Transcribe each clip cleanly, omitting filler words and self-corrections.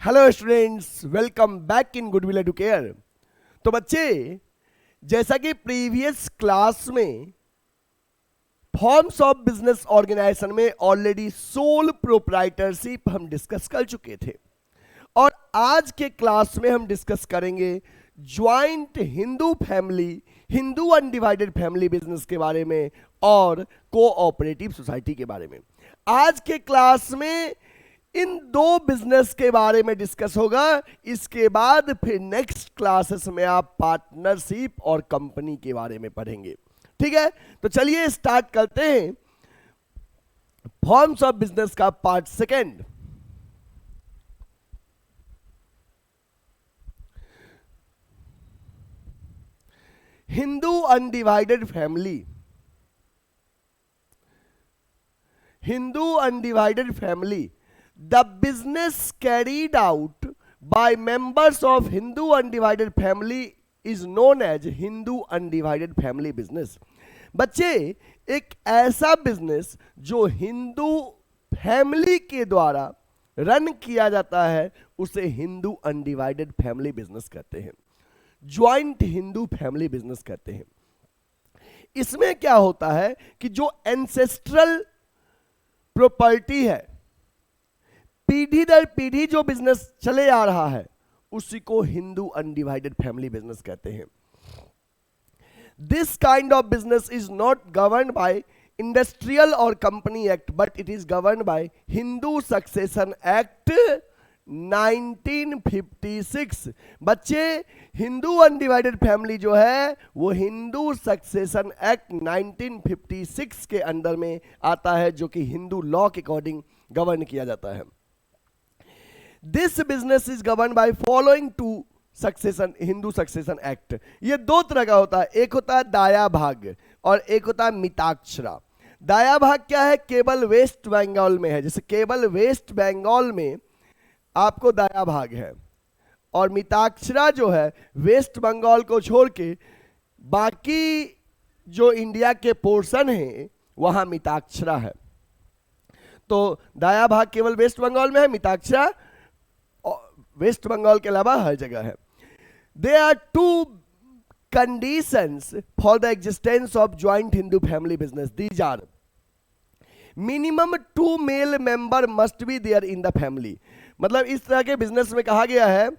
Hello students, welcome back in goodwill Educare. तो बच्चे, जैसा कि प्रीवियस क्लास में फॉर्म्स ऑफ बिजनेस ऑर्गेनाइजेशन में ऑलरेडी सोल प्रोप्राइटरशिप हम डिस्कस कर चुके थे, और आज के क्लास में हम डिस्कस करेंगे joint Hindu family, Hindu undivided family business के बारे में और कोऑपरेटिव सोसाइटी के बारे में। आज के क्लास में इन दो बिजनेस के बारे में डिस्कस होगा। इसके बाद फिर नेक्स्ट क्लासेस में आप पार्टनरशिप और कंपनी के बारे में पढ़ेंगे। ठीक है, तो चलिए स्टार्ट करते हैं फॉर्म्स ऑफ बिजनेस का part second. Hindu undivided family. Hindu undivided family, the business carried out by members of Hindu undivided family is known as Hindu undivided family business। बच्चे, एक ऐसा बिजनेस जो हिंदू फैमिली के द्वारा रन किया जाता है उसे हिंदू अनडिवाइडेड फैमिली बिजनेस कहते हैं, ज्वाइंट हिंदू फैमिली बिजनेस कहते हैं। इसमें क्या होता है कि जो एंसेस्ट्रल प्रॉपर्टी है, पीढ़ी दर पीढ़ी जो बिजनेस चले आ रहा है, उसी को हिंदू अनडिवाइडेड फैमिली बिजनेस कहते हैं। This kind of business is not govern by industrial और company act, but it is govern by Hindu succession act 1956। बच्चे, हिंदू अनडिवाइडेड फैमिली जो है वो हिंदू सक्सेशन एक्ट 1956 के अंदर में आता है, जो कि हिंदू लॉ के अकॉर्डिंग गवर्न किया जाता है। This business is govern by following to succession, Hindu succession act. ये दो तरह का होता है, एक होता है दाया भाग और एक होता है मिताक्षरा। दाया भाग क्या है? केवल वेस्ट बंगाल में है, जैसे केवल वेस्ट बंगाल में आपको दाया भाग है, और मिताक्षरा जो है वेस्ट बंगाल को छोड़ के बाकी जो इंडिया के पोर्शन है वहां मिताक्षरा है। तो दाया भाग केवल वेस्ट बंगाल में है, मिताक्षरा वेस्ट बंगाल के अलावा हर जगह है। There are two conditions for the existence of joint Hindu family business. These are: minimum 2 male member must be there in the family। मतलब इस तरह के बिजनेस में कहा गया है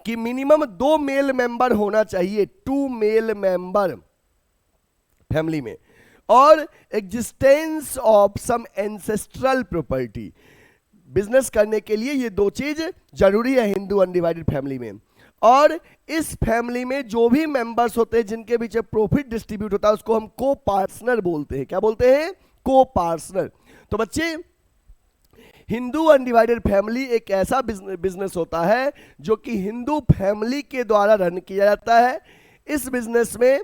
कि मिनिमम 2 मेल मेंबर होना चाहिए, 2 मेल मेंबर फैमिली में, और existence of some ancestral property. Business करने के लिए ये दो चीज जरूरी है हिंदू अनडिवाइडेड फैमिली में। और इस फैमिली में जो भी मेंबर्स होते हैं जिनके बीच प्रॉफिट डिस्ट्रीब्यूट होता है उसको हम को पार्टनर बोलते हैं। क्या बोलते हैं? को पार्टनर। तो बच्चे, हिंदू अनडिवाइडेड फैमिली एक ऐसा बिजनेस होता है जो कि हिंदू फैमिली के द्वारा रन किया जाता है। इस बिजनेस में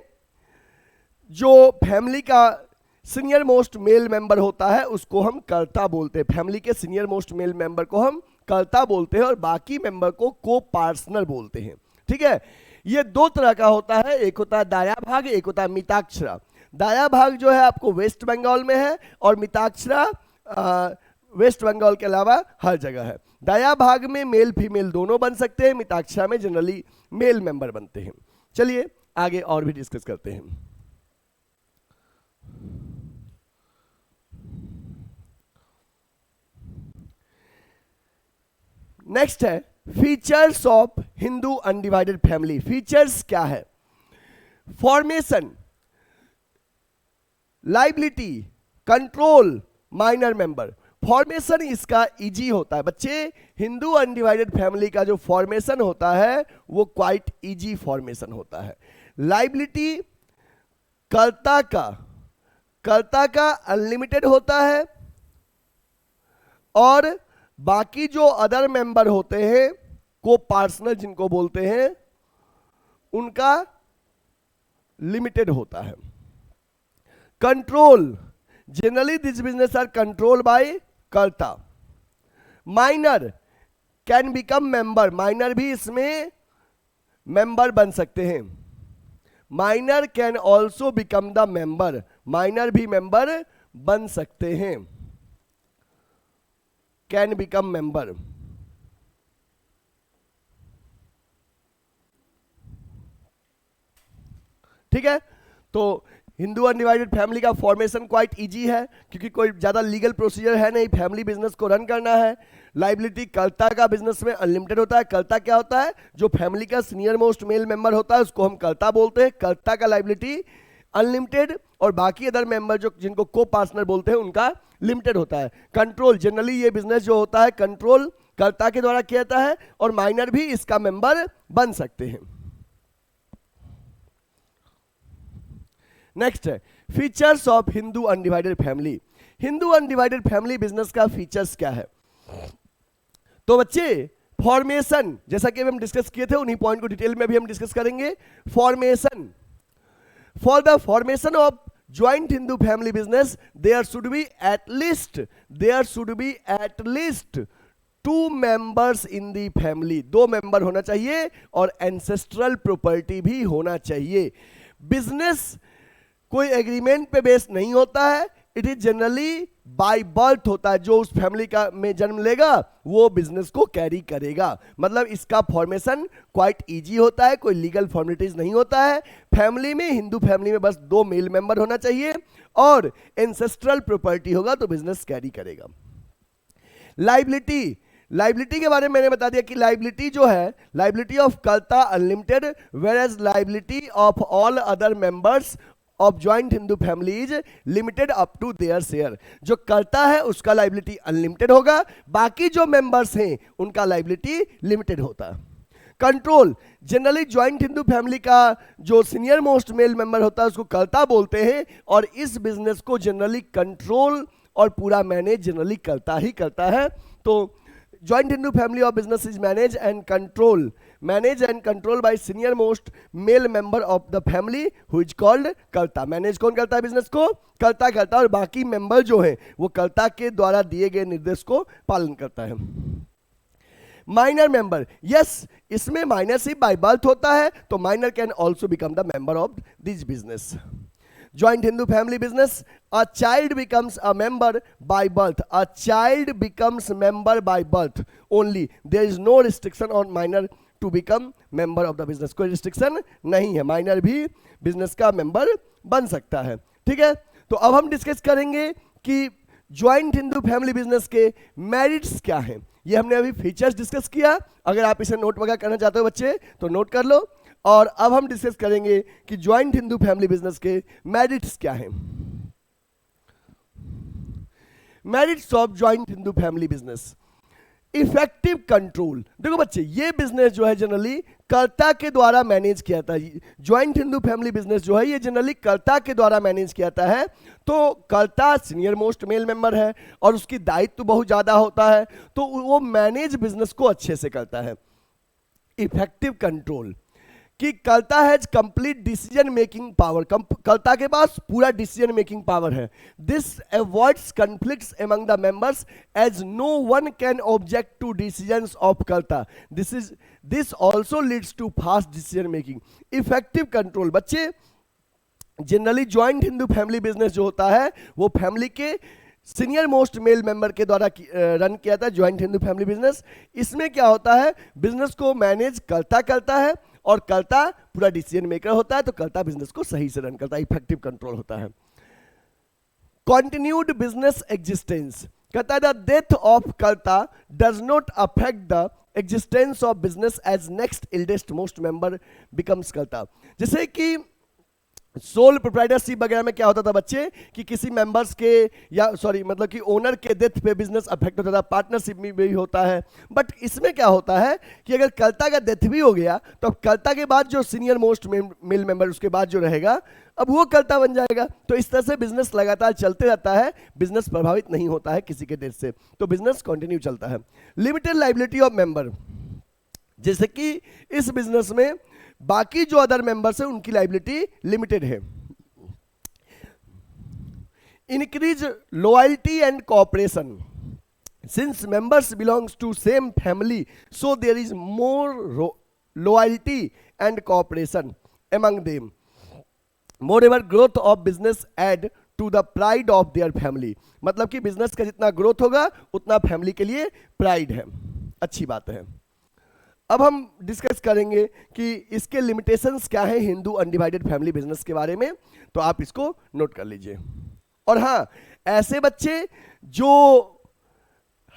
जो फैमिली का सीनियर मोस्ट मेल मेंबर होता है उसको हम कर्ता बोलते हैं। फैमिली के सीनियर मोस्ट मेल मेंबर को हम कर्ता बोलते हैं और बाकी मेंबर को को पार्टनर बोलते हैं। ठीक है, ये दो तरह का होता है, एक होता है दाया भाग, एक होता है मिताक्षरा। दाया भाग जो है आपको वेस्ट बंगाल में है और मिताक्षरा वेस्ट बंगाल के अलावा हर जगह है। दाया भाग में मेल फीमेल दोनों बन सकते हैं, मिताक्षरा में जनरली मेल मेंबर बनते हैं। चलिए आगे और भी डिस्कस करते हैं। नेक्स्ट है features of Hindu undivided family. Features क्या है? Formation, liability, control, minor member. Formation इसका इजी होता है बच्चे। हिंदू अनडिवाइडेड फैमिली का जो फॉर्मेशन होता है वो क्वाइट इजी फॉर्मेशन होता है। लाइबिलिटी, कर्ता का अनलिमिटेड होता है, और बाकी जो अदर मेंबर होते हैं को पार्टनर जिनको बोलते हैं उनका लिमिटेड होता है। Control, generally this business are control by karta. Minor can become member, minor भी इसमें मेंबर बन सकते हैं। Minor can also become the member, minor भी मेंबर बन सकते हैं, कैन बिकम मेंबर। ठीक है। तो हिंदू अनडिवाइडेड फैमिली का फॉर्मेशन क्वाइट इजी है, क्योंकि कोई ज़्यादा लीगल प्रोसीजर है नहीं, फैमिली बिजनेस को रन करना है। लाइबिलिटी कर्ता का बिजनेस में अनलिमिटेड होता है। कर्ता क्या होता है? जो फैमिली का सीनियर मोस्ट मेल मेंबर होता है उसको हम कर्ता बोलते हैं। कर्ता का लाइबिलिटी अनलिमिटेड, और बाकी अदर मेंबर जो जिनको को पार्टनर बोलते हैं उनका लिमिटेड होता है। कंट्रोल, जनरली ये बिजनेस जो होता है कंट्रोल कर्ता के द्वारा किया जाता है, और माइनर भी इसका मेंबर बन सकते हैं। नेक्स्ट है features of Hindu undivided family. Hindu undivided family business का फीचर्स क्या है? तो बच्चे फॉर्मेशन, जैसा कि हम डिस्कस किए थे उन्हीं पॉइंट को डिटेल में भी हम डिस्कस करेंगे। Formation, for the formation of joint Hindu family business there should be at least 2 members in the family. 2 member होना चाहिए, और एंसेस्ट्रल प्रॉपर्टी भी होना चाहिए। बिजनेस कोई एग्रीमेंट पे बेस नहीं होता है, it is generally by birth होता है। जो उस फैमिली का में जन्म लेगा वो बिजनेस को कैरी करेगा। मतलब इसका फॉर्मेशन क्वाइट इजी होता है, कोई लीगल फॉर्मेलिटीज नहीं होता है। फैमिली में, हिंदू फैमिली में बस 2 मेल मेंबर होना चाहिए, और एंसेस्ट्रल प्रॉपर्टी होगा तो बिजनेस कैरी करेगा। लाइबिलिटी के बारे में मैंने बता दिया कि लाइबिलिटी जो है, liability of karta unlimited, whereas liability of all other members of joint Hindu family is limited up to their share. जो कर्ता है उसका लाइबिलिटी अनलिमिटेड होगा, बाकी जो मेंबर्स हैं उनका लाइबिलिटी लिमिटेड होता है। Control, generally joint Hindu family का जो सीनियर मोस्ट मेल मेंबर होता है उसको कर्ता बोलते हैं, और इस बिजनेस को जनरली कंट्रोल और पूरा मैनेज जनरली कर्ता ही करता है। तो joint Hindu family of business is managed and controlled by senior most male member of the family who is called कर्ता। मैनेज कौन करता है बिजनेस को? कर्ता करता है, और बाकी मेंबर जो है वो कर्ता के द्वारा दिए गए निर्देश को पालन करता है। माइनर मेंबर, यस, इसमें माइनर सिर्फ बाय बर्थ होता है, तो minor can also become the member of this business. Joint Hindu family business, a child becomes a member by birth. A child becomes member by birth only. There is no restriction on minor to become member of the business. कोई restriction नहीं है, minor भी business का member बन सकता है। ठीक है, तो अब हम डिस्कस करेंगे कि ज्वाइंट हिंदू फैमिली बिजनेस के मेरिट्स क्या हैं। ये हमने अभी फीचर्स डिस्कस किया, अगर आप इसे नोट वगैरह करना चाहते हो बच्चे तो नोट कर लो। और अब हम डिस्कस करेंगे कि ज्वाइंट हिंदू फैमिली बिजनेस के मेरिट्स क्या हैं। Merits of joint Hindu family business, effective control. देखो बच्चे, ये बिजनेस जो है जनरली कर्ता के द्वारा मैनेज किया जाता है। ज्वाइंट हिंदू फैमिली बिजनेस जो है ये जनरली कर्ता के द्वारा मैनेज किया जाता है। तो कर्ता सीनियर मोस्ट मेल मेंबर है और उसकी दायित्व बहुत ज्यादा होता है, तो वो मैनेज बिजनेस को अच्छे से करता है। इफेक्टिव कंट्रोल, कि karta has complete decision making power, कर्ता के पास पूरा डिसीजन मेकिंग पावर है। This avoids conflicts among the members as no one can object to decisions of karta. This also leads to fast decision making. Effective control, बच्चे generally joint Hindu family business जो होता है वो फैमिली के senior most male member के द्वारा run किया था ज्वाइंट हिंदू फैमिली बिजनेस। इसमें क्या होता है, बिजनेस को मैनेज कर्ता करता है और कर्ता पूरा डिसीजन मेकर होता है, तो कर्ता बिजनेस को सही से रन करता है। इफेक्टिव कंट्रोल होता है। कंटिन्यूड बिजनेस एग्जिस्टेंस, कहता है the death of karta does not affect the existence of business as next eldest most member becomes karta. जैसे कि सोल प्रोप्राइटरशिप वगैरह में क्या होता था बच्चे कि किसी मेंबर्स के या मतलब कि ओनर के डेथ पे बिजनेस अफेक्ट होता था, पार्टनरशिप में भी होता है। बट इसमें क्या होता है कि अगर कर्ता का डेथ भी हो गया तो कर्ता के बाद जो सीनियर मोस्ट मेल मेंबर उसके बाद जो रहेगा अब वो कर्ता बन जाएगा। तो इस तरह से बिजनेस लगातार चलते रहता है, बिजनेस प्रभावित नहीं होता है किसी के डेथ से, तो बिजनेस कंटिन्यू चलता है। लिमिटेड लायबिलिटी ऑफ मेंबर, जैसे कि इस बिजनेस में बाकी जो अदर मेंबर्स है उनकी लायबिलिटी लिमिटेड है। Increase loyalty and cooperation, since members belongs to same family so there is more loyalty and cooperation among them. Moreover, growth of business add to the pride of their family. मतलब कि business का जितना growth होगा उतना family के लिए pride है, अच्छी बात है। अब हम डिस्कस करेंगे कि इसके लिमिटेशंस क्या है हिंदू अनडिवाइडेड फैमिली बिजनेस के बारे में, तो आप इसको नोट कर लीजिए। और हाँ, ऐसे बच्चे जो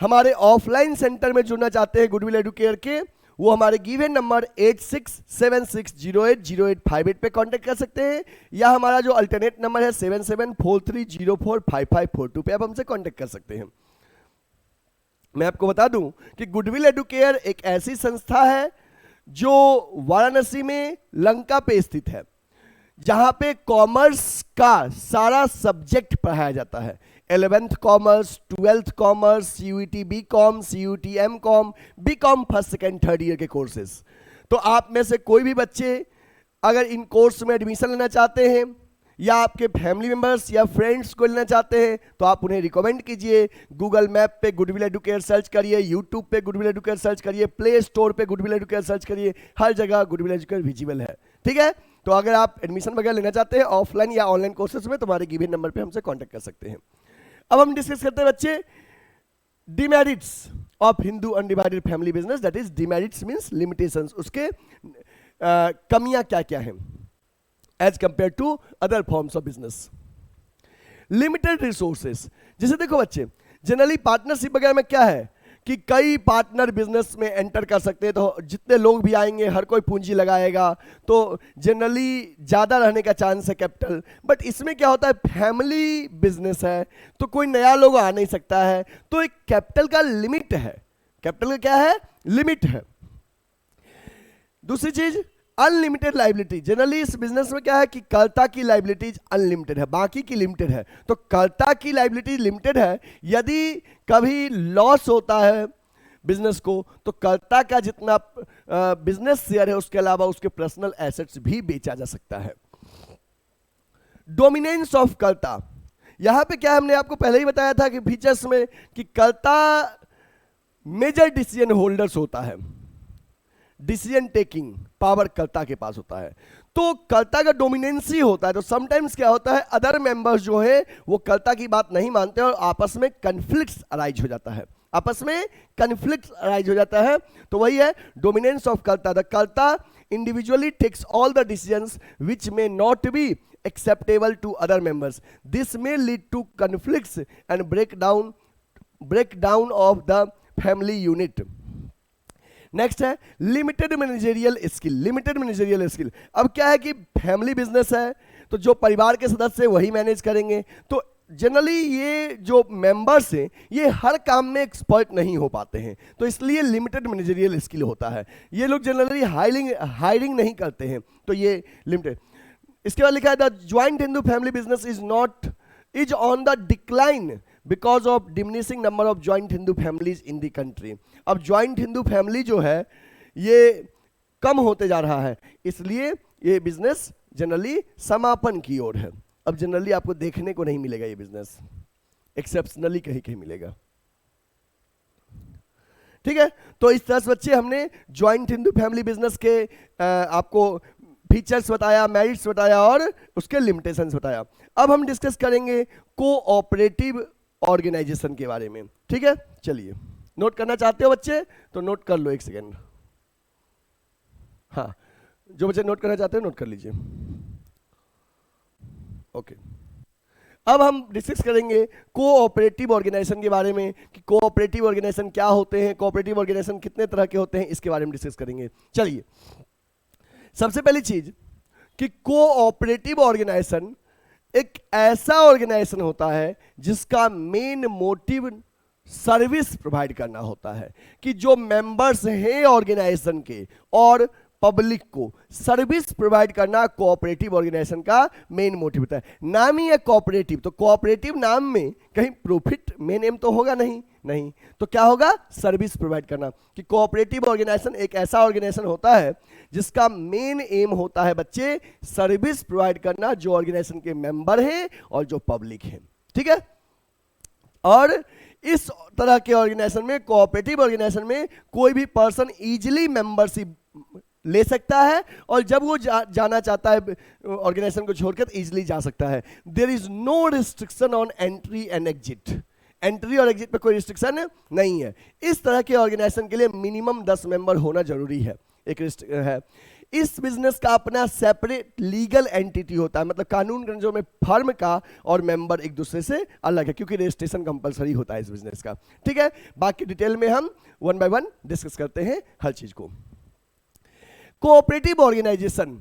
हमारे ऑफलाइन सेंटर में जुड़ना चाहते हैं गुडविल एडुकेयर के, वो हमारे गिवन नंबर 8676080858 पे कांटेक्ट कर सकते हैं, या हमारा जो अल्टरनेट नंबर है 7743045542 पे आप हमसे कांटेक्ट कर सकते हैं। मैं आपको बता दूं कि गुडविल एडुकेयर एक ऐसी संस्था है जो वाराणसी में लंका पे स्थित है, जहां पे कॉमर्स का सारा सब्जेक्ट पढ़ाया जाता है। 11th commerce, 12th commerce, CUET BCom, CUET MCom, BCom first second third year के कोर्सेज। तो आप में से कोई भी बच्चे अगर इन कोर्स में एडमिशन लेना चाहते हैं, या आपके फैमिली मेंबर्स या फ्रेंड्स को लेना चाहते हैं, तो आप उन्हें रिकमेंड कीजिए। गूगल मैप पे गुडविल एडुकेयर सर्च करिए, यूट्यूब पे गुडविल एडुकेयर सर्च करिए, प्ले स्टोर पे गुडविल एडुकेयर सर्च करिए, हर जगह गुडविल एडुकेयर विजिबल है। ठीक है, तो अगर आप एडमिशन वगैरह लेना चाहते हैं ऑफलाइन या ऑनलाइन कोर्सेज में, तो हमारे गिवन नंबर पे हमसे कांटेक्ट कर सकते हैं। अब हम डिस्कस करते हैं बच्चे demerits of Hindu undivided family business, that is demerits means limitations, उसके कमियां क्या क्या हैं as compare to other forms of business. Limited resources, जैसे देखो बच्चे जनरली पार्टनरशिप वगैरह में क्या है कि कई पार्टनर बिजनेस में एंटर कर सकते हैं, तो जितने लोग भी आएंगे हर कोई पूंजी लगाएगा, तो जनरली ज़्यादा रहने का चांस है कैपिटल। बट इसमें क्या होता है, फैमिली बिजनेस है तो कोई नया लोग आ नहीं सकता है, तो एक कैपिटल का लिमिट है। कैपिटल का क्या है, लिमिट है। दूसरी चीज अनलिमिटेड लाइबिलिटी। जनरली इस बिजनेस में क्या है कि कर्ता की लाइबिलिटीज अनलिमिटेड है, बाकी की लिमिटेड है। तो कर्ता की लाइबिलिटी लिमिटेड है, यदि कभी लॉस होता है बिजनेस को, तो कर्ता का जितना बिजनेस शेयर है उसके अलावा उसके पर्सनल एसेट्स भी बेचा जा सकता है। डोमिनेंस ऑफ कर्ता, यहां पे क्या हमने आपको पहले ही बताया था कि फीचर्स में कि कर्ता मेजर डिसीजन होल्डर्स होता है, डिसीजन टेकिंग पावर कर्ता के पास होता है, तो कर्ता का डोमिनेंसी होता है। तो समटाइम्स क्या होता है, अदर मेंबर्स जो है वो कर्ता की बात नहीं मानते और आपस में कन्फ्लिक्ट्स अराइज हो जाता है, आपस में कन्फ्लिक्ट अराइज हो जाता है। तो वही है dominance of karta. The karta individually takes all the decisions which may not be acceptable to other members, this may lead to conflicts and break down of the family unit. Next है limited managerial skill. Limited managerial skill, अब क्या है कि family business है तो जो परिवार के सदस्य वही मैनेज करेंगे, तो जनरली ये जो मेंबर्स हैं ये हर काम में एक्सपर्ट नहीं हो पाते हैं, तो इसलिए लिमिटेड मैनेजरियल स्किल होता है। ये लोग जनरली हायरिंग नहीं करते हैं, तो ये लिमिटेड। इसके बाद लिखा है the joint Hindu family business is on the decline because of diminishing number of joint Hindu families in the country. अब ज्वाइंट हिंदू फैमिली जो है ये कम होते जा रहा है, इसलिए ये बिजनेस जनरली समापन की ओर है। अब जनरली आपको देखने को नहीं मिलेगा ये बिजनेस, एक्सेप्शनली कहीं कहीं मिलेगा। ठीक है, तो इस तरह से बच्चे हमने ज्वाइंट हिंदू फैमिली बिजनेस के आपको फीचर्स बताया, मेरिट्स बताया और उसके लिमिटेशंस बताया। अब हम डिस्कस करेंगे कोऑपरेटिव ऑर्गेनाइजेशन के बारे में। ठीक है, चलिए नोट करना चाहते हो बच्चे तो नोट कर लो, एक सेकेंड। हाँ, जो बच्चे नोट करना चाहते हो नोट कर लीजिए। ओके, अब हम डिस्कस करेंगे कोऑपरेटिव ऑर्गेनाइजेशन के बारे में कि कोऑपरेटिव ऑर्गेनाइजेशन क्या होते हैं, कोऑपरेटिव ऑर्गेनाइजेशन कितने तरह के होते हैं, इसके बारे में डिस्कस करेंगे। चलिए, सबसे पहली चीज कि कोऑपरेटिव ऑर्गेनाइजेशन एक ऐसा ऑर्गेनाइजेशन होता है जिसका मेन मोटिव सर्विस प्रोवाइड करना होता है, कि जो मेंबर्स हैं ऑर्गेनाइजेशन के और पब्लिक को सर्विस प्रोवाइड करना कोऑपरेटिव ऑर्गेनाइजेशन का मेन मोटिव होता है। नाम ही है कोऑपरेटिव, तो कोऑपरेटिव नाम में कहीं प्रॉफिट मेन एम तो होगा नहीं, तो क्या होगा, सर्विस प्रोवाइड करना। कि कोऑपरेटिव ऑर्गेनाइजेशन एक ऐसा ऑर्गेनाइजेशन होता है जिसका मेन एम होता है बच्चे सर्विस प्रोवाइड करना, जो ऑर्गेनाइजेशन के मेंबर हैं और जो पब्लिक है। ठीक है, और इस तरह के ऑर्गेनाइजेशन में, कोऑपरेटिव ऑर्गेनाइजेशन में कोई भी पर्सन इजीली मेंबरशिप ले सकता है और जब वो जाना चाहता है ऑर्गेनाइजेशन को छोड़कर इजीली जा सकता है। There is no restriction on entry and exit. Entry और एग्जिट पे कोई रिस्ट्रिक्शन नहीं है। इस तरह के ऑर्गेनाइजेशन के लिए मिनिमम 10 मेंबर होना जरूरी है। एक है, इस बिजनेस का अपना सेपरेट लीगल एंटिटी होता है, मतलब कानून के जो में फर्म का और मेंबर एक दूसरे से अलग है, क्योंकि रजिस्ट्रेशन कंपलसरी होता है इस बिजनेस का। ठीक है, बाकी डिटेल में हम वन बाय वन डिस्कस करते हैं हर चीज को। Cooperative organization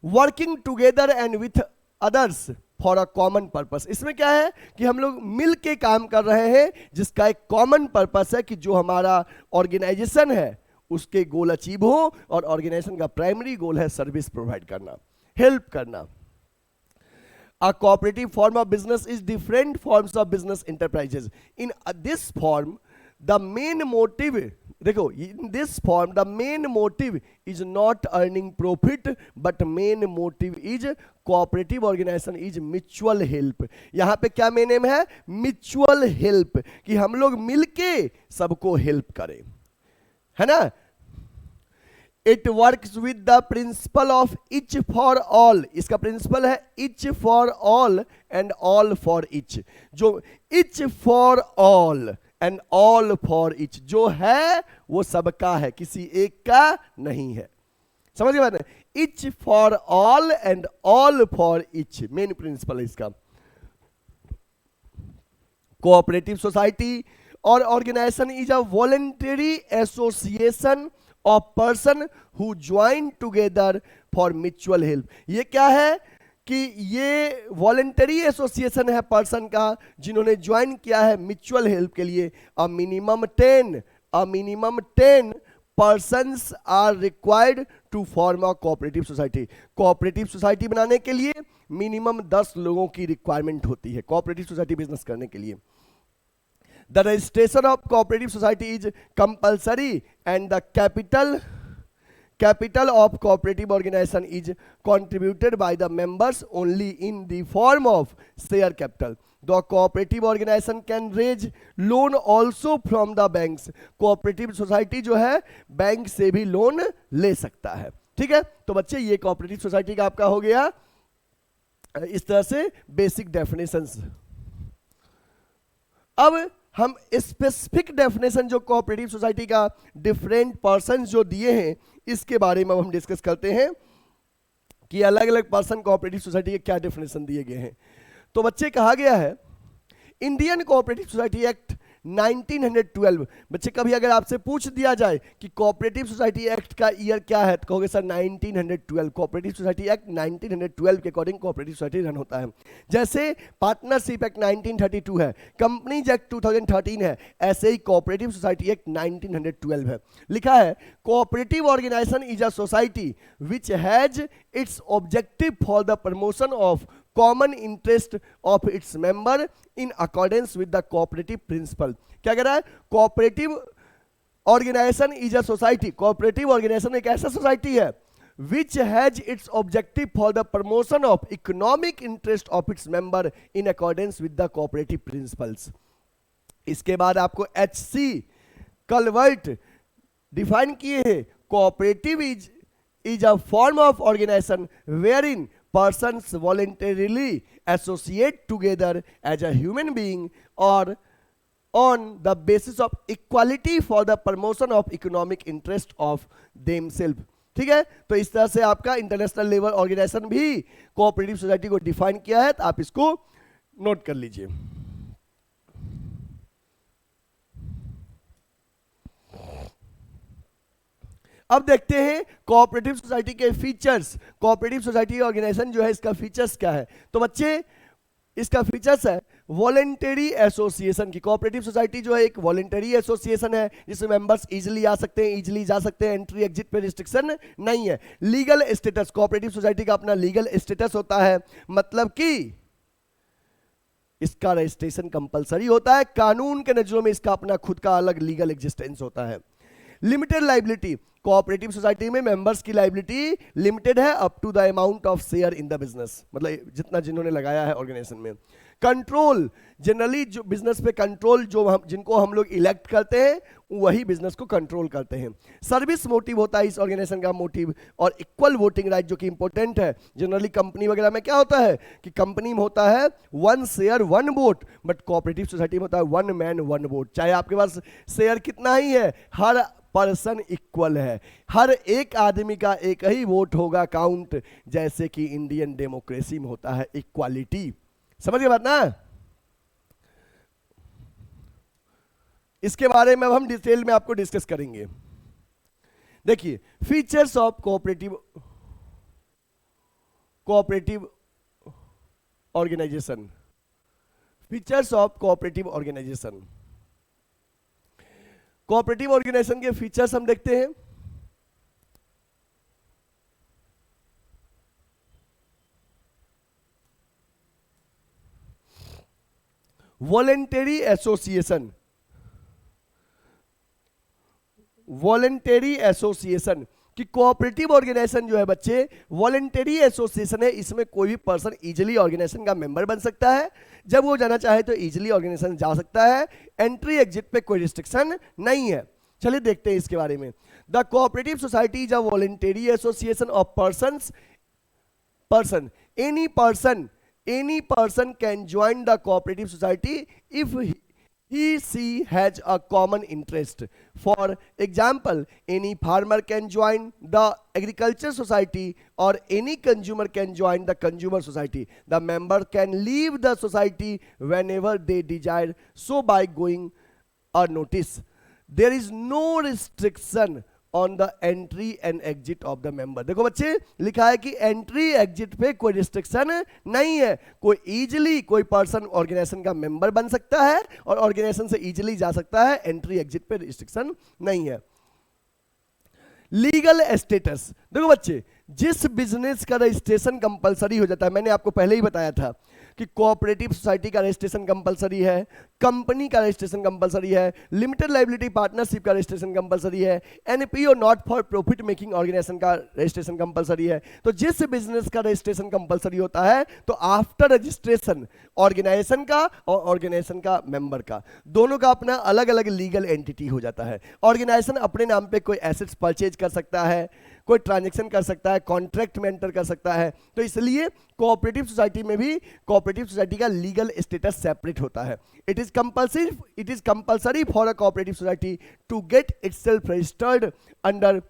working together and with others for a common purpose. इसमें क्या है कि हम लोग मिल के काम कर रहे हैं जिसका एक कॉमन पर्पस है कि जो हमारा ऑर्गेनाइजेशन है उसके गोल अचीव हो, और ऑर्गेनाइजेशन का प्राइमरी गोल है सर्विस प्रोवाइड करना, हेल्प करना। A cooperative form of business is different forms of business enterprises. In this form, the main motive, देखो, in this form the main motive is not earning profit, but main motive is cooperative organization is mutual help. यहाँ पे क्या main M है? mutual help, कि हम लोग मिलके सबको हेल्प करें, है ना। It works with the principle of each for all. इसका प्रिंसिपल है each for all and all for each. जो each for all and all for each जो है वो सबका है, किसी एक का नहीं है। समझ गए बात? Each for all and all for each main principle है इसका। कोऑपरेटिव सोसाइटी और organization is a voluntary association of person who join together for mutual help। ये क्या है कि ये वॉलंटरी एसोसिएशन है पर्सन का जिन्होंने ज्वाइन किया है म्यूचुअल हेल्प के लिए। A minimum 10 persons are required to form a cooperative society। Cooperative society बनाने के लिए मिनिमम 10 लोगों की रिक्वायरमेंट होती है कोऑपरेटिव सोसाइटी बिजनेस करने के लिए। The registration of cooperative society is compulsory and the capital of cooperative organization is contributed by the members only in the form of share capital। The cooperative organization can raise loan also from the banks। cooperative society जो है bank से भी loan ले सकता है। ठीक है, तो बच्चे ये cooperative society का आपका हो गया इस तरह से बेसिक डेफिनेशंस। अब हम स्पेसिफिक डेफिनेशन जो कोऑपरेटिव सोसाइटी का डिफरेंट पर्सन जो दिए हैं इसके बारे में हम डिस्कस करते हैं कि अलग अलग पर्सन कोऑपरेटिव सोसाइटी के क्या डेफिनेशन दिए गए हैं। तो बच्चे कहा गया है इंडियन कोऑपरेटिव सोसाइटी एक्ट 1912। बच्चे कभी अगर आपसे पूछ दिया जाए कि कोऑपरेटिव सोसाइटी एक्ट का ईयर क्या है तो कहोगे सर 1912। कोऑपरेटिव सोसाइटी एक्ट 1912 के अकॉर्डिंग कोऑपरेटिव सोसाइटी रन होता है। जैसे पार्टनरशिप एक्ट 1932 है, कंपनीज एक्ट 2013 है, ऐसे ही कोऑपरेटिव सोसाइटी एक्ट 1912 है। लिखा है cooperative organization is a society which has its objective for the promotion of common interest of its member in accordance with the cooperative principle. क्या कह रहा है? Cooperative organization is a society, cooperative organization एक ऐसा society है which has its objective for the promotion of economic interest of its member in accordance with the cooperative principles. इसके बाद आपको HC कलवर्ट डिफाइन किए हैं। Cooperative is a form of organization wherein persons voluntarily associate together as a human being or on the basis of equality for the promotion of economic interest of themselves। ठीक है, तो इस तरह से आपका international level organisation भी cooperative society को define किया है, तो आप इसको नोट कर लीजिए। अब देखते हैं कोऑपरेटिव सोसाइटी के फीचर्स। कोऑपरेटिव सोसाइटी ऑर्गेनाइजेशन जो है इसका फीचर्स क्या है? तो बच्चे इसका फीचर्स है वॉलेंटरी एसोसिएशन की। कोऑपरेटिव सोसाइटी जो है एक वॉलेंटरी एसोसिएशन है जिसमें मेंबर्स इजीली आ सकते हैं, इजीली जा सकते हैं, एंट्री एग्जिट पे रिस्ट्रिक्शन नहीं है। लीगल स्टेटस, कोऑपरेटिव सोसाइटी का अपना लीगल स्टेटस होता है, मतलब कि इसका रजिस्ट्रेशन कंपलसरी होता है, कानून के नजरों में इसका अपना खुद का अलग लीगल एग्जिस्टेंस होता है। लिमिटेड लाइबिलिटी, कोऑपरेटिव सोसाइटी में मेंबर्स की लाइबिलिटी लिमिटेड है up to the amount of share in the business, मतलब जितना जिन्होंने लगाया है ऑर्गेनाइजेशन में। कंट्रोल, जनरली जो बिजनेस पे कंट्रोल जो जिनको हम लोग इलेक्ट करते हैं वही बिजनेस को कंट्रोल करते हैं। सर्विस मोटिव होता है इस ऑर्गेनाइजेशन का मोटिव, और इक्वल वोटिंग राइट जो कि इंपॉर्टेंट है। जनरली कंपनी वगैरह में क्या होता है कि कंपनी में होता है 1 share 1 vote, but cooperative society में होता है 1 मैन 1 वोट। चाहे आपके पास शेयर कितना ही है, हर पर्सन इक्वल है, हर एक आदमी का एक ही वोट होगा काउंट, जैसे कि इंडियन डेमोक्रेसी में होता है इक्वालिटी। समझ गए बात ना? इसके बारे में अब हम डिटेल में आपको डिस्कस करेंगे। देखिए, features of cooperative organization. Features of cooperative organization. Cooperative organization के फीचर्स हम देखते हैं। Voluntary association. वॉलेंटरी एसोसिएशन कि कोऑपरेटिव ऑर्गेनाइजेशन जो है बच्चे वॉलेंटरी एसोसिएशन है, इसमें कोई भी पर्सन इजीली ऑर्गेनाइजेशन का मेंबर बन सकता है, जब वो जाना चाहे तो इजीली ऑर्गेनाइजेशन जा सकता है, एंट्री एग्जिट पे कोई रिस्ट्रिक्शन नहीं है। चलिए देखते हैं इसके बारे में। The cooperative society is a voluntary association of any person can join the cooperative society if she has a common interest. For example, any farmer can join the agriculture society, or any consumer can join the consumer society. The member can leave the society whenever they desire, so by going a notice. There is no restriction on the entry and exit of the member. देखो बच्चे, लिखा है कि entry exit पे कोई restriction नहीं है, कोई इजीली कोई पर्सन ऑर्गेनाइजेशन का मेंबर बन सकता है और ऑर्गेनाइजेशन से इजीली जा सकता है, एंट्री एग्जिट पे रिस्ट्रिक्शन नहीं है। Legal status. देखो बच्चे, जिस बिजनेस का रजिस्ट्रेशन कंपलसरी हो जाता है, मैंने आपको पहले ही बताया था कि कोऑपरेटिव सोसाइटी का रजिस्ट्रेशन कंपलसरी है, कंपनी का रजिस्ट्रेशन कंपलसरी है, लिमिटेड लायबिलिटी पार्टनरशिप का रजिस्ट्रेशन कंपलसरी है, NPO not for profit making organization का रजिस्ट्रेशन कंपलसरी है। तो जिस बिजनेस का रजिस्ट्रेशन कंपलसरी होता है, तो आफ्टर रजिस्ट्रेशन ऑर्गेनाइजेशन का और ऑर्गेनाइजेशन का मेंबर का दोनों का अपना अलग अलग लीगल एंटिटी हो जाता है। ऑर्गेनाइजेशन अपने नाम पे कोई एसेट्स परचेज कर सकता है, कोई ट्रांजैक्शन कर सकता है, कॉन्ट्रैक्ट में एंटर कर सकता है। तो इसलिए कोऑपरेटिव सोसाइटी में भी कोऑपरेटिव सोसाइटी का लीगल स्टेटस सेपरेट होता है। It is compulsory for a cooperative society to get itself registered under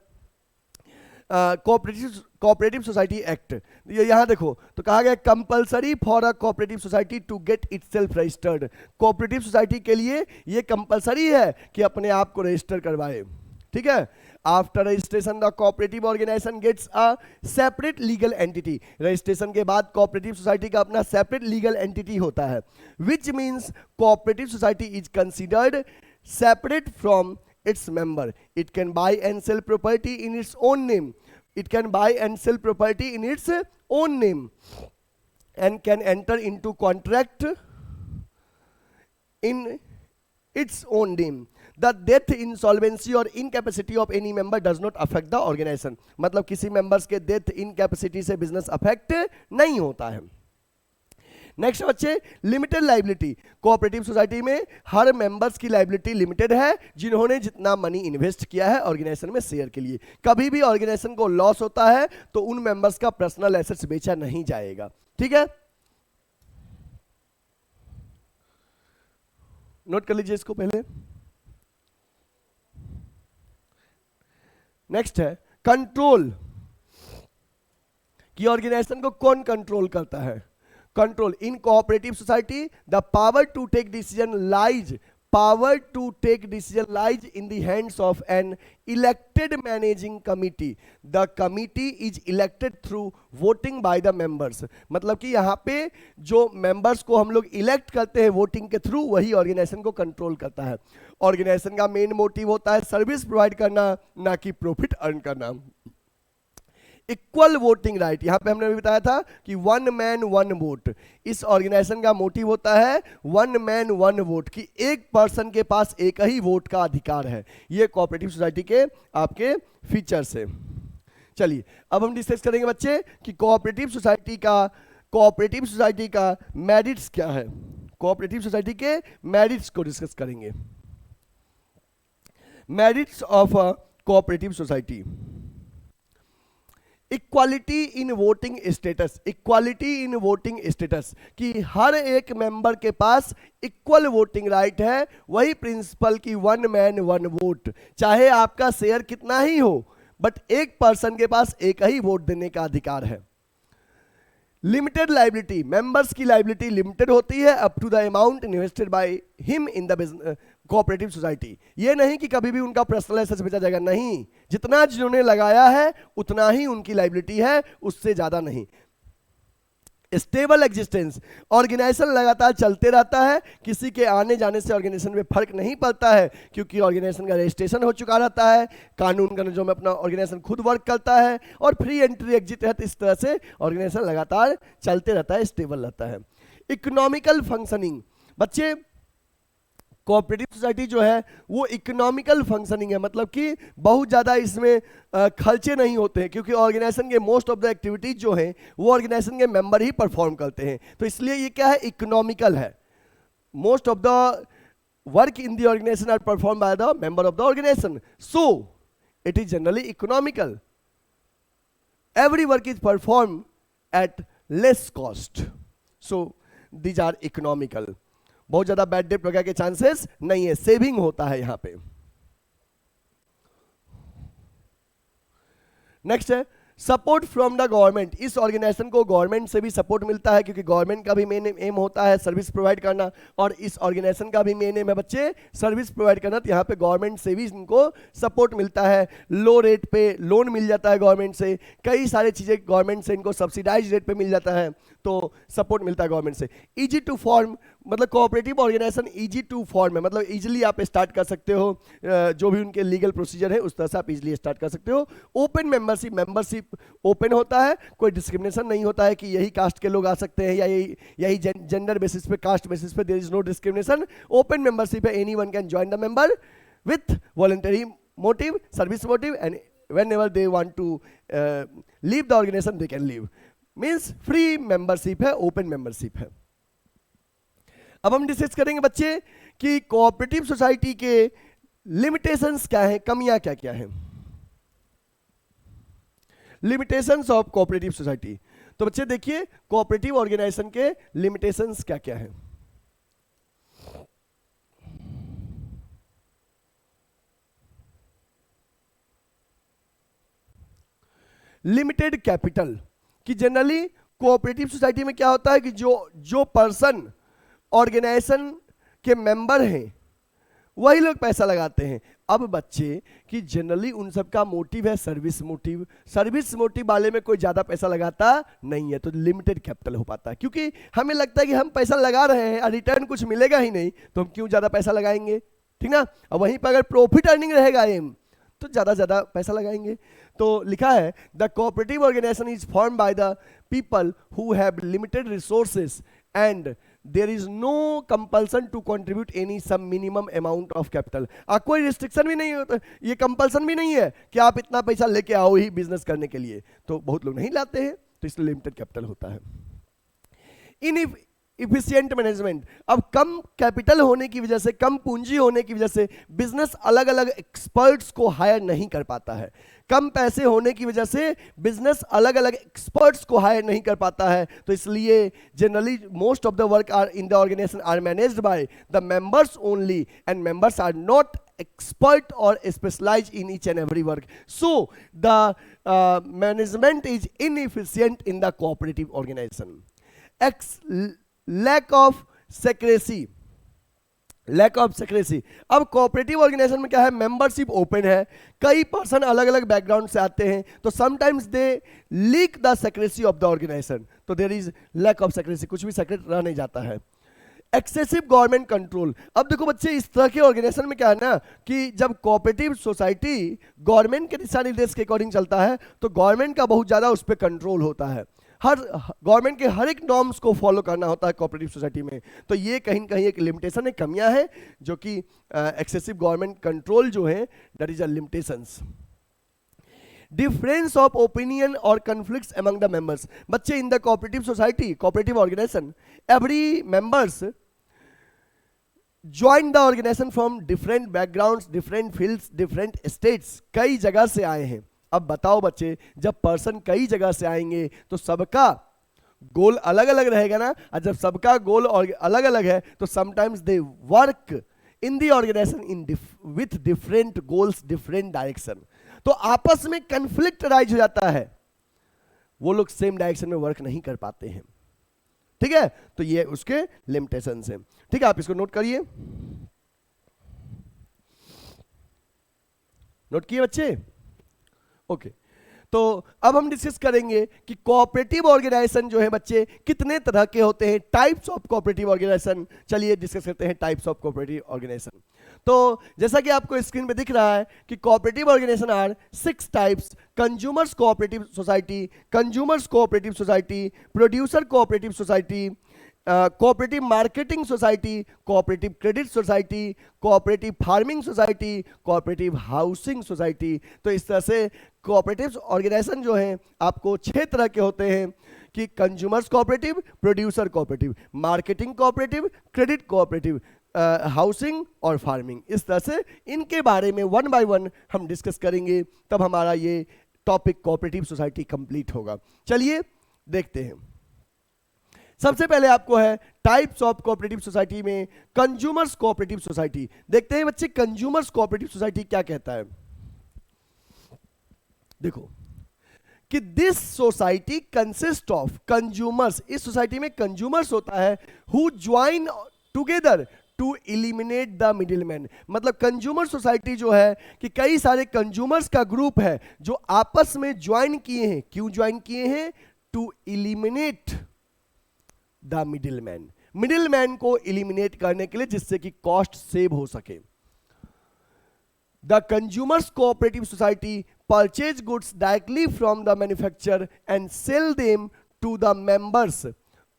cooperative society act. यहां देखो तो कहा गया compulsory for a cooperative society to get itself registered. Cooperative society के लिए यह कंपल्सरी है कि अपने आप को रजिस्टर करवाए। ठीक है, after registration the cooperative organization gets a separate legal entity. Registration के बाद कोऑपरेटिव सोसाइटी का अपना सेपरेट लीगल एंटिटी होता है, which means cooperative society is considered separate from its member. It can buy and sell property in its own name. It can buy and sell property in its own name and can enter into contract in its own name. The death, insolvency or incapacity of any member does not affect the organization. मतलब किसी members के death, incapacity से business affect नहीं होता है। Next बच्चे, limited liability. Cooperative society में हर members की लाइबिलिटी लिमिटेड है, जिन्होंने जितना मनी इन्वेस्ट किया है ऑर्गेनाइजेशन में शेयर के लिए। कभी भी ऑर्गेनाइजेशन को लॉस होता है तो उन मेंबर्स का पर्सनल एसेट्स बेचा नहीं जाएगा। ठीक है, नोट कर लीजिए इसको पहले। नेक्स्ट है कंट्रोल, कि ऑर्गेनाइजेशन को कौन कंट्रोल करता है। Control in cooperative society, the power to take decision lies in the hands of an elected managing committee. The committee is elected through voting by the members. मतलब कि यहाँ पे जो members को हम लोग इलेक्ट करते हैं वोटिंग के थ्रू, वही ऑर्गेनाइजेशन को कंट्रोल करता है। ऑर्गेनाइजेशन का मेन मोटिव होता है सर्विस प्रोवाइड करना, ना कि प्रॉफिट अर्न करना। इक्वल वोटिंग राइट, यहां पे हमने भी बताया था कि 1 मैन 1 वोट। इस ऑर्गेनाइजेशन का मोटिव होता है 1 मैन 1 वोट, कि एक पर्सन के पास एक ही वोट का अधिकार है। ये कोऑपरेटिव सोसाइटी के आपके फीचर्स है। चलिए अब हम डिस्कस करेंगे बच्चे कि कोऑपरेटिव सोसाइटी का मेरिट्स क्या है। कोऑपरेटिव सोसाइटी के मेरिट्स को डिस्कस करेंगे। Merits of a cooperative society. Equality in voting status, equality in voting status, कि हर एक मेंबर के पास इक्वल वोटिंग राइट है। वही प्रिंसिपल की वन मैन वन वोट, चाहे आपका शेयर कितना ही हो, बट एक पर्सन के पास एक ही वोट देने का अधिकार है। लिमिटेड लाइबिलिटी, मेंबर्स की लाइबिलिटी लिमिटेड होती है up to the amount invested by him in the cooperative society. ये नहीं कि कभी भी उनका पर्सनल एसेट्स बेचा जाएगा, नहीं, जितना जिन्होंने लगाया है उतना ही उनकी लाइबिलिटी है, उससे ज्यादा नहीं। स्टेबल एग्जिस्टेंस, ऑर्गेनाइजेशन लगातार चलते रहता है, किसी के आने जाने से ऑर्गेनाइजेशन में फर्क नहीं पड़ता है, क्योंकि ऑर्गेनाइजेशन का रजिस्ट्रेशन हो चुका रहता है, कानून का जो में अपना ऑर्गेनाइजेशन खुद वर्क करता है, और फ्री एंट्री एग्जिट है, तो इस तरह से ऑर्गेनाइजेशन लगातार चलते रहता है, स्टेबल रहता है। इकोनॉमिकल फंक्शनिंग, बच्चे कोऑपरेटिव सोसाइटी जो है वो इकोनॉमिकल फंक्शनिंग है, मतलब कि बहुत ज़्यादा इसमें खर्चे नहीं होते हैं, क्योंकि ऑर्गेनाइजेशन के मोस्ट ऑफ द एक्टिविटीज जो हैं वो ऑर्गेनाइजेशन के मेंबर ही परफॉर्म करते हैं, तो इसलिए ये क्या है, इकोनॉमिकल है। Most of the work in the organization are perform by the member of the organization, so it is generally economical. Every work is perform at less cost, so these are economical. बहुत ज्यादा bad debt वगैरह के chances नहीं है, saving होता है यहां पे। नेक्स्ट है सपोर्ट फ्रॉम द गवर्नमेंट। इस ऑर्गेनाइजेशन को गवर्नमेंट से भी सपोर्ट मिलता है, क्योंकि गवर्नमेंट का भी मेन एम होता है सर्विस प्रोवाइड करना, और इस ऑर्गेनाइजेशन का भी मेन एम है बच्चे सर्विस प्रोवाइड करना, तो यहाँ पे गवर्नमेंट से भी इनको सपोर्ट मिलता है। लो रेट पे लोन मिल जाता है गवर्नमेंट से, कई सारी चीजें गवर्नमेंट से इनको सब्सिडाइज रेट पे मिल जाता है, तो सपोर्ट मिलता है गवर्नमेंट से। इजी टू फॉर्म, मतलब cooperative organization easy to form है, मतलब इजीली आप स्टार्ट कर सकते हो, जो भी उनके लीगल प्रोसीजर है उस तरह से आप इजीली स्टार्ट कर सकते हो। ओपन मेंबरशिप, मेंबरशिप ओपन होता है, कोई डिस्क्रिमिनेशन नहीं होता है कि यही कास्ट के लोग आ सकते हैं या यही जेंडर बेसिस पे, कास्ट बेसिस पे, there is no discrimination. Open membership है, anyone can join the member with voluntary motive, service motive, and whenever they want to leave the organization they can leave, means free membership है, open membership है। अब हम discuss करेंगे बच्चे कि cooperative society के limitations क्या है, कमियां क्या क्या है। लिमिटेशंस ऑफ कोऑपरेटिव सोसाइटी, तो बच्चे देखिए कोऑपरेटिव ऑर्गेनाइजेशन के लिमिटेशंस क्या क्या है। लिमिटेड कैपिटल, कि जनरली कोऑपरेटिव सोसाइटी में क्या होता है कि जो पर्सन ऑर्गेनाइजेशन के मेंबर हैं वही लोग पैसा लगाते हैं। अब बच्चे कि जनरली उन सब का मोटिव है सर्विस मोटिव, सर्विस मोटिव वाले में कोई ज्यादा पैसा लगाता नहीं है, तो लिमिटेड कैपिटल हो पाता है, क्योंकि हमें लगता है कि हम पैसा लगा रहे हैं और रिटर्न कुछ मिलेगा ही नहीं, तो हम क्यों ज्यादा पैसा लगाएंगे, ठीक ना। और वहीं पर अगर प्रॉफिट अर्निंग रहेगा एम, तो ज्यादा पैसा लगाएंगे। तो लिखा है the cooperative organization is form by the people who have limited resources and there is no compulsion to contribute any some minimum amount of capital. कोई रिस्ट्रिक्शन भी नहीं होता, ये कंपल्सन भी नहीं है कि आप इतना पैसा लेके आओ ही बिजनेस करने के लिए, तो बहुत लोग नहीं लाते हैं, तो इसलिए लिमिटेड कैपिटल होता है। इन इफिशिएंट मैनेजमेंट, अब कम कैपिटल होने की वजह से, कम पूंजी होने की वजह से बिजनेस अलग अलग एक्सपर्ट्स को हायर नहीं कर पाता है। कम पैसे होने की वजह से बिजनेस अलग अलग एक्सपर्ट्स को हायर नहीं कर पाता है, तो इसलिए generally most of the work are in the organization are managed by the members only and members are not expert or specialized in each and every work, so the management is inefficient in the cooperative organization. Lack of secrecy, lack of secrecy. अब cooperative organization में क्या है, membership open है, कई person अलग अलग background से आते हैं, तो sometimes they leak the secrecy of the organisation, तो there is lack of secrecy, कुछ भी सेक्रेट रह नहीं जाता है। एक्सेसिव गवर्नमेंट कंट्रोल, अब देखो बच्चे इस तरह के ऑर्गेनाइजेशन में क्या है ना कि जब कोऑपरेटिव सोसाइटी गवर्नमेंट के दिशा निर्देश के अकॉर्डिंग चलता है, तो गवर्नमेंट का बहुत ज्यादा उस पर कंट्रोल होता है, हर गवर्नमेंट के हर एक नॉर्म्स को फॉलो करना होता है कोऑपरेटिव सोसाइटी में, तो ये कहीं कहीं एक लिमिटेशन है, कमियां हैं, जो कि एक्सेसिव गवर्नमेंट कंट्रोल जो है that is a limitations. Difference of opinion और कॉन्फ्लिक्ट्स अमंग द मेंबर्स, बच्चे in the cooperative society, cooperative organization, every members join the organization from different backgrounds, different fields, different states, कई जगह से आए हैं। अब बताओ बच्चे, जब पर्सन कई जगह से आएंगे तो सबका गोल अलग अलग रहेगा ना, और जब सबका गोल अलग अलग है तो sometimes they work in the organization in with different goals, different direction, तो आपस में कंफ्लिक्ट राइज हो जाता है, वो लोग सेम डायरेक्शन में वर्क नहीं कर पाते हैं। ठीक है, तो ये उसके लिमिटेशन है। ठीक है, आप इसको नोट करिए, नोट किए बच्चे? ओके, तो अब हम डिस्कस करेंगे कि कोऑपरेटिव ऑर्गेनाइजेशन जो है बच्चे कितने तरह के होते हैं, टाइप्स ऑफ कोऑपरेटिव ऑर्गेनाइजेशन। चलिए डिस्कस करते हैं टाइप्स ऑफ कोऑपरेटिव ऑर्गेनाइजेशन। तो जैसा कि आपको स्क्रीन पे दिख रहा है कि cooperative organization are 6 types: consumers cooperative society, consumers cooperative society, producer cooperative society, cooperative marketing society, cooperative credit society, cooperative farming society, cooperative housing society. तो इस तरह से कोऑपरेटिव ऑर्गेनाइजेशन जो है आपको 6 तरह के होते हैं कि consumers cooperative, producer cooperative, marketing cooperative, credit cooperative, housing और फार्मिंग। इस तरह से इनके बारे में 1 बाय 1 हम डिस्कस करेंगे, तब हमारा ये टॉपिक कोऑपरेटिव सोसाइटी कंप्लीट होगा। चलिए देखते हैं। सबसे पहले आपको है टाइप्स ऑफ कोऑपरेटिव सोसाइटी में कंज्यूमर्स कोऑपरेटिव सोसाइटी। देखते हैं बच्चे कंज्यूमर्स कोऑपरेटिव सोसाइटी क्या कहता है। देखो कि this society consist of consumers, इस सोसाइटी में कंज्यूमर्स होता है, who join together to eliminate the middleman. मतलब कंज्यूमर सोसाइटी जो है कि कई सारे कंज्यूमर्स का ग्रुप है जो आपस में ज्वाइन किए हैं। क्यों ज्वाइन किए हैं? To eliminate the middleman, middleman को एलिमिनेट करने के लिए, जिससे कि कॉस्ट सेव हो सके। The consumers cooperative society purchase goods directly from the manufacturer and sell them to the members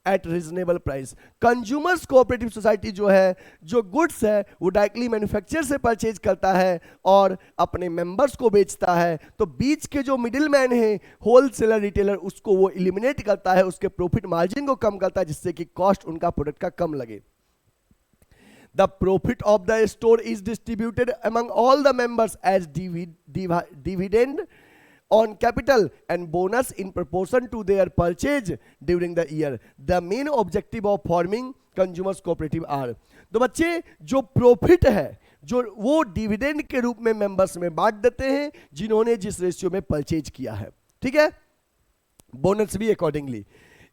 at reasonable price. Consumers cooperative society जो है, जो गुड्स है वो डायरेक्टली मैन्युफैक्चरर से परचेज करता है और अपने मेंबर्स को बेचता है। तो बीच के जो मिडिलमैन है, होलसेलर, रिटेलर, उसको वो एलिमिनेट करता है, उसके प्रॉफिट मार्जिन को कम करता है, जिससे कि कॉस्ट उनका प्रोडक्ट का कम लगे। The profit of the store is distributed among all the members as dividend on capital and bonus in proportion to their purchase during the year. The main objective of forming consumers cooperative are, तो बच्चे जो profit है जो वो dividend के रूप में members में बांट देते हैं जिन्होंने जिस रेशियो में परचेज किया है। ठीक है, बोनस भी अकॉर्डिंगली।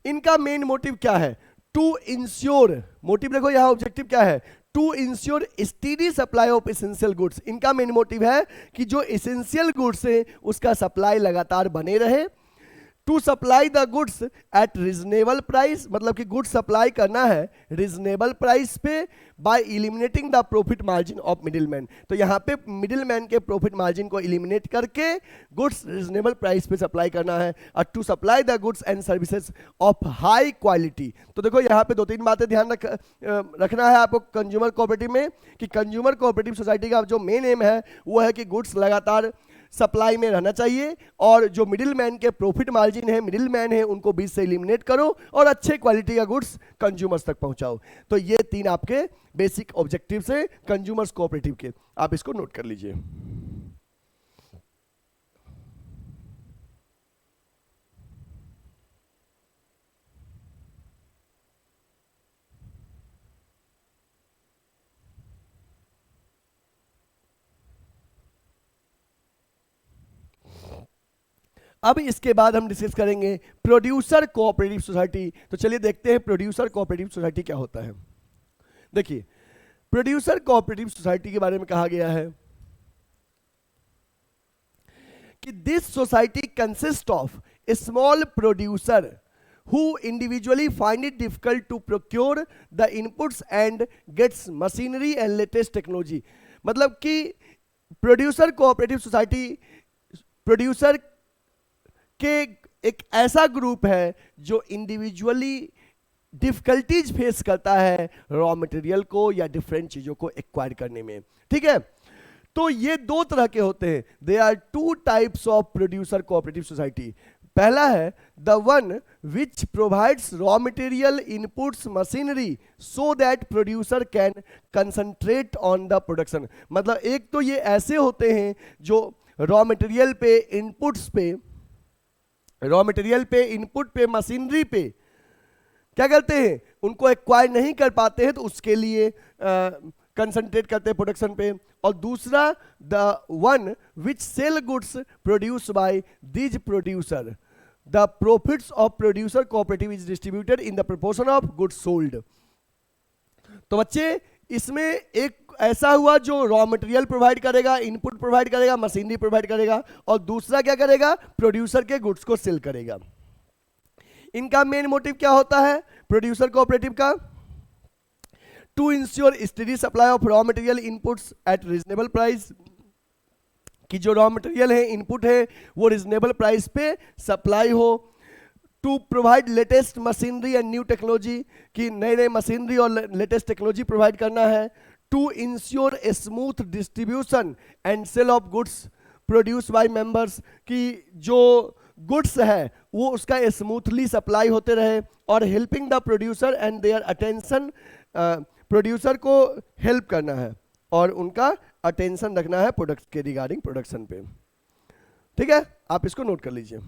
इनका मेन मोटिव क्या है? टू इंश्योर, मोटिव देखो यहां ऑब्जेक्टिव क्या है? To ensure steady supply of essential goods. इनका मेन मोटिव है कि जो एसेंशियल गुड्स है उसका सप्लाई लगातार बने रहे। To supply the goods at reasonable price, मतलब कि गुड्स सप्लाई करना है रीजनेबल प्राइस पे by eliminating the profit margin of middleman. तो यहाँ पे मिडिलमैन के प्रॉफिट मार्जिन को इलिमिनेट करके गुड्स रीजनेबल प्राइस पे सप्लाई करना है। और to supply the goods and services of high quality. तो देखो यहाँ पे 2-3 बातें ध्यान रखना है आपको कंज्यूमर कोऑपरेटिव में, कि कंज्यूमर कोऑपरेटिव सोसाइटी का जो मेन एम है वो है कि गुड्स लगातार सप्लाई में रहना चाहिए, और जो मिडिलमैन के प्रॉफिट मार्जिन है, मिडिलमैन है, उनको बीच से एलिमिनेट करो और अच्छे क्वालिटी का गुड्स कंज्यूमर्स तक पहुंचाओ। तो ये 3 आपके बेसिक ऑब्जेक्टिव्स हैं कंज्यूमर्स कोऑपरेटिव के, आप इसको नोट कर लीजिए। अब इसके बाद हम डिस्कस करेंगे प्रोड्यूसर कोऑपरेटिव सोसाइटी। तो चलिए देखते हैं प्रोड्यूसर कोऑपरेटिव सोसाइटी क्या होता है। देखिए प्रोड्यूसर कोऑपरेटिव सोसाइटी के बारे में कहा गया है कि this society consist of a small producer who individually find it difficult to procure the inputs and gets machinery and latest technology। मतलब कि प्रोड्यूसर कोऑपरेटिव सोसाइटी प्रोड्यूसर के एक ऐसा ग्रुप है जो इंडिविजुअली डिफिकल्टीज फेस करता है रॉ मटेरियल को या डिफरेंट चीजों को एक्वायर करने में। ठीक है, तो ये 2 तरह के होते हैं। They are 2 types of producer cooperative society. पहला है the one which provides raw material inputs machinery so that producer can concentrate on the production. मतलब एक तो ये ऐसे होते हैं जो रॉ मटेरियल पे, इनपुट्स पे, रॉ मटेरियल पे, इनपुट पे, मशीनरी पे क्या करते हैं, उनको एक्वायर नहीं कर पाते हैं तो उसके लिए कंसंट्रेट करते हैं प्रोडक्शन पे। और दूसरा the one which sell goods produce bye these producer, the profits of producer cooperative is distributed in the proportion of goods sold. तो बच्चे इसमें एक ऐसा हुआ जो रॉ मटेरियल प्रोवाइड करेगा, इनपुट प्रोवाइड करेगा, मशीनरी प्रोवाइड करेगा, और दूसरा क्या करेगा, प्रोड्यूसर के गुड्स को सेल करेगा। इनका मेन मोटिव क्या होता है प्रोड्यूसर कोऑपरेटिव का, to ensure steady supply of raw material inputs at reasonable price, कि जो रॉ मटेरियल है, इनपुट है, वो रीजनेबल प्राइस पे सप्लाई हो। To provide latest machinery and new technology, कि नए नए मशीनरी और लेटेस्ट टेक्नोलॉजी प्रोवाइड करना है। To ensure a smooth distribution and sale of goods produce by members, कि जो गुड्स है वो उसका स्मूथली सप्लाई होते रहे। और helping the producer and their attention, producer को हेल्प करना है और उनका अटेंशन रखना है प्रोडक्ट के रिगार्डिंग प्रोडक्शन पे। ठीक है, आप इसको नोट कर लीजिए।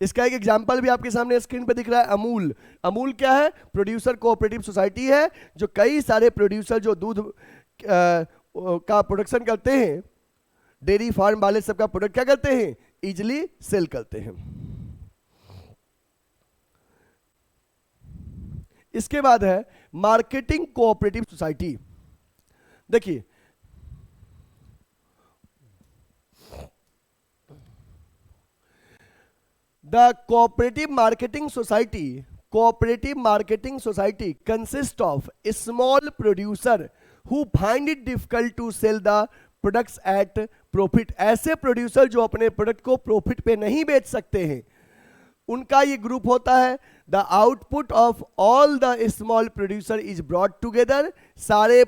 इसका एक एग्जांपल भी आपके सामने स्क्रीन पे दिख रहा है, अमूल। अमूल क्या है, प्रोड्यूसर कोऑपरेटिव सोसाइटी है, जो कई सारे प्रोड्यूसर जो दूध का प्रोडक्शन करते हैं, डेयरी फार्म वाले सबका प्रोडक्ट क्या करते हैं, इजिली सेल करते हैं। इसके बाद है मार्केटिंग कोऑपरेटिव सोसाइटी। देखिए the cooperative marketing society consist of a small producer who find it difficult to sell the products at profit. ऐसे प्रोड्यूसर जो अपने प्रोडक्ट को प्रॉफिट पे नहीं बेच सकते हैं, उनका ये ग्रुप होता है। The output of all the small producer is brought together, सारे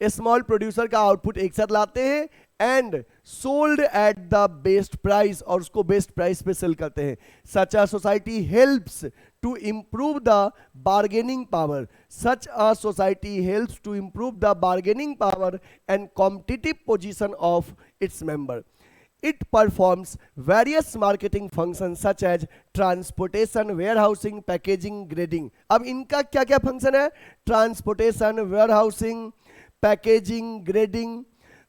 स्मॉल प्रोड्यूसर का आउटपुट एक साथ लाते हैं, and sold at the best price, और उसको बेस्ट प्राइस पे सेल करते हैं। Such a society helps to improve the bargaining power. Such a society helps to improve the bargaining power and competitive position of its member. It performs various marketing functions such as transportation, warehousing, packaging, grading. अब इनका क्या क्या function है, transportation, warehousing, packaging, grading.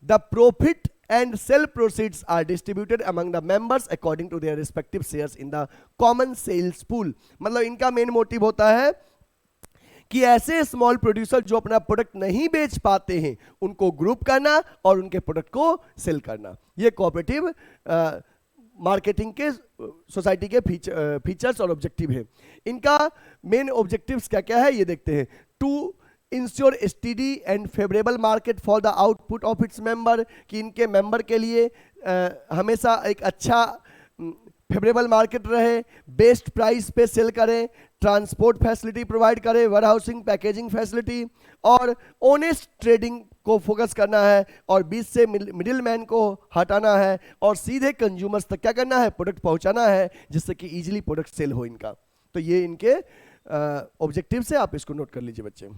The profit and sale proceeds are distributed among the members according to their respective shares in the common sales pool. मतलब इनका main motive होता है कि ऐसे स्मॉल प्रोड्यूसर जो अपना प्रोडक्ट नहीं बेच पाते हैं उनको ग्रुप करना और उनके प्रोडक्ट को सेल करना। ये कोऑपरेटिव मार्केटिंग के सोसाइटी के फीचर्स और ऑब्जेक्टिव है। इनका मेन ऑब्जेक्टिव्स क्या क्या है ये देखते हैं। To ensure steady and favourable market for the output of its member, कि इनके मेंबर के लिए हमेशा एक अच्छा फेवरेबल मार्केट रहे, बेस्ट प्राइस पे सेल करें, ट्रांसपोर्ट फैसिलिटी प्रोवाइड करें, वेयरहाउसिंग, पैकेजिंग फैसिलिटी, और ऑनेस्ट ट्रेडिंग को फोकस करना है, और बीच से मिडिल मैन को हटाना है, और सीधे कंज्यूमर्स तक क्या करना है, प्रोडक्ट पहुंचाना है, जिससे कि इजीली प्रोडक्ट सेल हो इनका। तो ये इनके ऑब्जेक्टिव से, आप इसको नोट कर लीजिए बच्चे।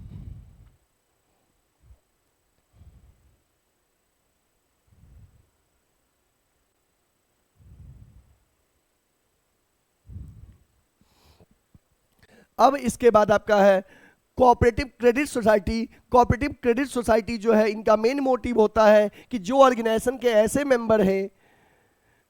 अब इसके बाद आपका है cooperative credit society. Cooperative credit society जो है, इनका मेन मोटिव होता है कि जो ऑर्गेनाइजेशन के ऐसे मेंबर हैं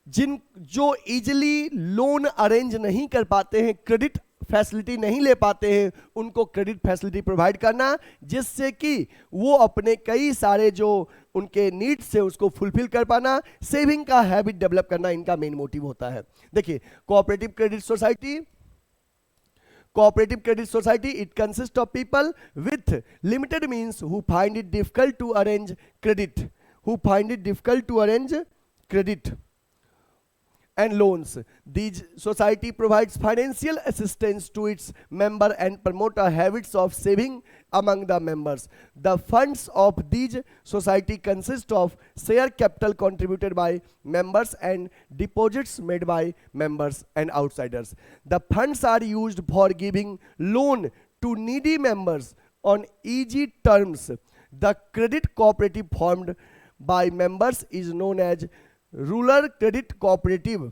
जो इजीली लोन अरेंज नहीं कर पाते हैं, क्रेडिट फैसिलिटी नहीं ले पाते हैं, उनको क्रेडिट फैसिलिटी प्रोवाइड करना, जिससे कि वो अपने कई सारे जो उनके नीड्स है उसको फुलफिल कर पाना, सेविंग का हैबिट डेवलप करना इनका मेन मोटिव होता है। देखिए cooperative credit society, cooperative credit society, it consists of people with limited means who find it difficult to arrange credit, and loans. These society provides financial assistance to its member and promote a habits of saving among the members. The funds of these society consist of share capital contributed by members and deposits made by members and outsiders. The funds are used for giving loan to needy members on easy terms. The credit cooperative formed by members is known as rural credit cooperative.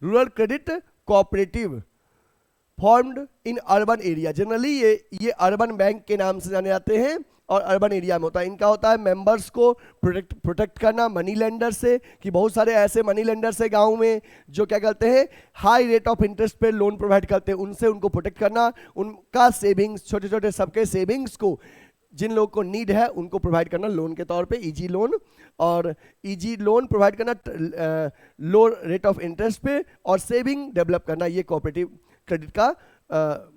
Rural credit cooperative formed in urban area. Generally ये urban bank के नाम से जाने जाते हैं और urban area में होता है. इनका होता है मेंबर्स को प्रोटेक्ट करना मनी लेंडर से, कि बहुत सारे ऐसे मनी लेंडर्स है गांव में जो क्या करते हैं हाई रेट ऑफ इंटरेस्ट पे लोन प्रोवाइड करते हैं, उनसे उनको प्रोटेक्ट करना, उनका सेविंग्स छोटे छोटे सबके सेविंग्स को जिन लोगों को नीड है उनको प्रोवाइड करना लोन के तौर पे इजी लोन, और इजी लोन प्रोवाइड करना लो रेट ऑफ इंटरेस्ट पे, और सेविंग डेवलप करना, ये कोऑपरेटिव क्रेडिट का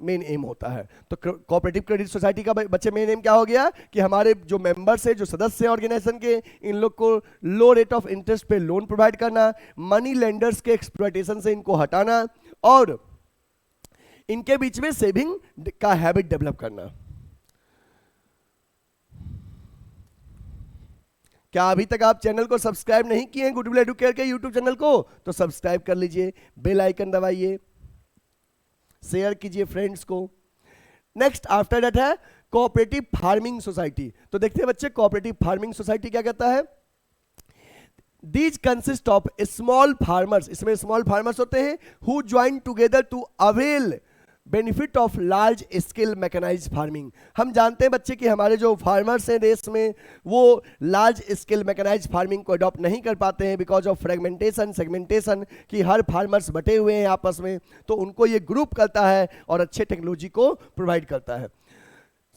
मेन एम होता है. तो कोऑपरेटिव क्रेडिट सोसाइटी का बच्चे मेन एम क्या हो गया कि हमारे जो मेंबर्स है, जो सदस्य हैं ऑर्गेनाइजेशन के, इन लोग को लो रेट ऑफ इंटरेस्ट पे लोन प्रोवाइड करना, मनी लेंडर्स के एक्सप्लॉयटेशन से इनको हटाना, और इनके बीच में सेविंग का हैबिट डेवलप करना. क्या अभी तक आप चैनल को सब्सक्राइब नहीं किए हैं गुडविल एडुकेयर के यूट्यूब चैनल को, तो सब्सक्राइब कर लीजिए, बेल आइकन दबाइए, शेयर कीजिए फ्रेंड्स को. नेक्स्ट आफ्टर दैट है कोऑपरेटिव फार्मिंग सोसाइटी. तो देखते हैं बच्चे कोऑपरेटिव फार्मिंग सोसाइटी क्या कहता है. These consist of small farmers, इसमें स्मॉल फार्मर्स होते हैं who join together to avail benefit of large scale mechanized farming. हम जानते हैं बच्चे कि हमारे जो फार्मर्स हैं देश में वो लार्ज स्केल मैकेनाइज्ड फार्मिंग को अडॉप्ट नहीं कर पाते हैं बिकॉज ऑफ फ्रेगमेंटेशन सेगमेंटेशन, कि हर फार्मर्स बटे हुए हैं आपस में, तो उनको ये ग्रुप करता है और अच्छे टेक्नोलॉजी को प्रोवाइड करता है.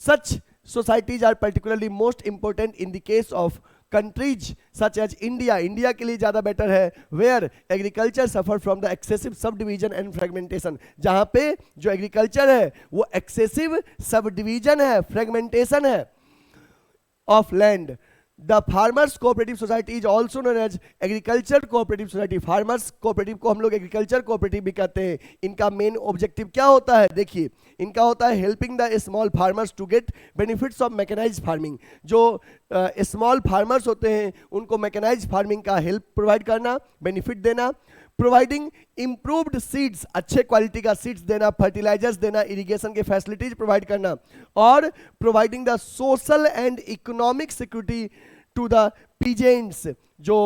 सच societies are particularly most important in the case of countries such as India के लिए ज़्यादा बेटर है, where agriculture suffer from the excessive subdivision and fragmentation. जहाँ पे जो एग्रीकल्चर है वो excessive subdivision है, fragmentation है of land. The farmers cooperative society is also known as agriculture cooperative society. farmers cooperative को हम लोग agriculture cooperative भी कहते हैं. इनका मेन ऑब्जेक्टिव क्या होता है, देखिए इनका होता है helping the small farmers to get benefits of mechanized farming. जो स्मॉल फार्मर्स होते हैं उनको मैकेनाइज्ड फार्मिंग का हेल्प प्रोवाइड करना, बेनिफिट देना, प्रोवाइडिंग इम्प्रूव्ड सीड्स, अच्छे क्वालिटी का सीड्स देना, फर्टिलाइजर्स देना, इरिगेशन के फैसिलिटीज प्रोवाइड करना, और providing the social and economic security to the peasants. जो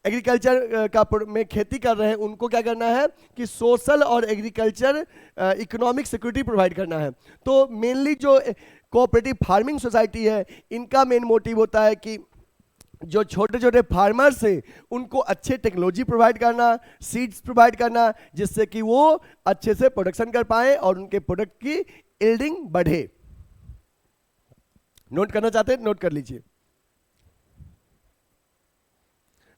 एग्रीकल्चर का में खेती कर रहे हैं उनको क्या करना है कि सोशल और एग्रीकल्चर इकोनॉमिक सिक्योरिटी प्रोवाइड करना है. तो मेनली जो कोऑपरेटिव फार्मिंग सोसाइटी है इनका मेन मोटिव होता है कि जो छोटे छोटे फार्मर्स हैं उनको अच्छे टेक्नोलॉजी प्रोवाइड करना, सीड्स प्रोवाइड करना, जिससे कि वो अच्छे से प्रोडक्शन कर पाए और उनके प्रोडक्ट की यील्डिंग बढ़े. नोट करना चाहते हैं, नोट कर लीजिए.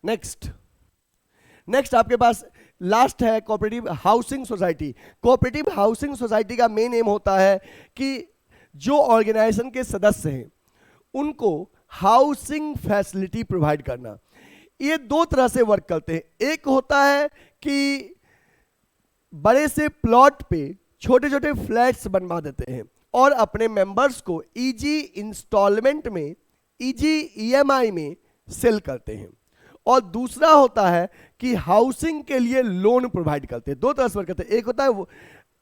नेक्स्ट आपके पास लास्ट है cooperative housing society. Cooperative housing society का मेन एम होता है कि जो ऑर्गेनाइजेशन के सदस्य हैं उनको हाउसिंग फैसिलिटी प्रोवाइड करना. ये दो तरह से वर्क करते हैं. एक होता है कि बड़े से प्लॉट पे छोटे छोटे फ्लैट्स बनवा देते हैं और अपने मेंबर्स को इजी इंस्टॉलमेंट में, इजी ईएमआई में सेल करते हैं. और दूसरा होता है कि हाउसिंग के लिए लोन प्रोवाइड करते हैं. दो तरह से वर्क करते हैं. एक होता है वो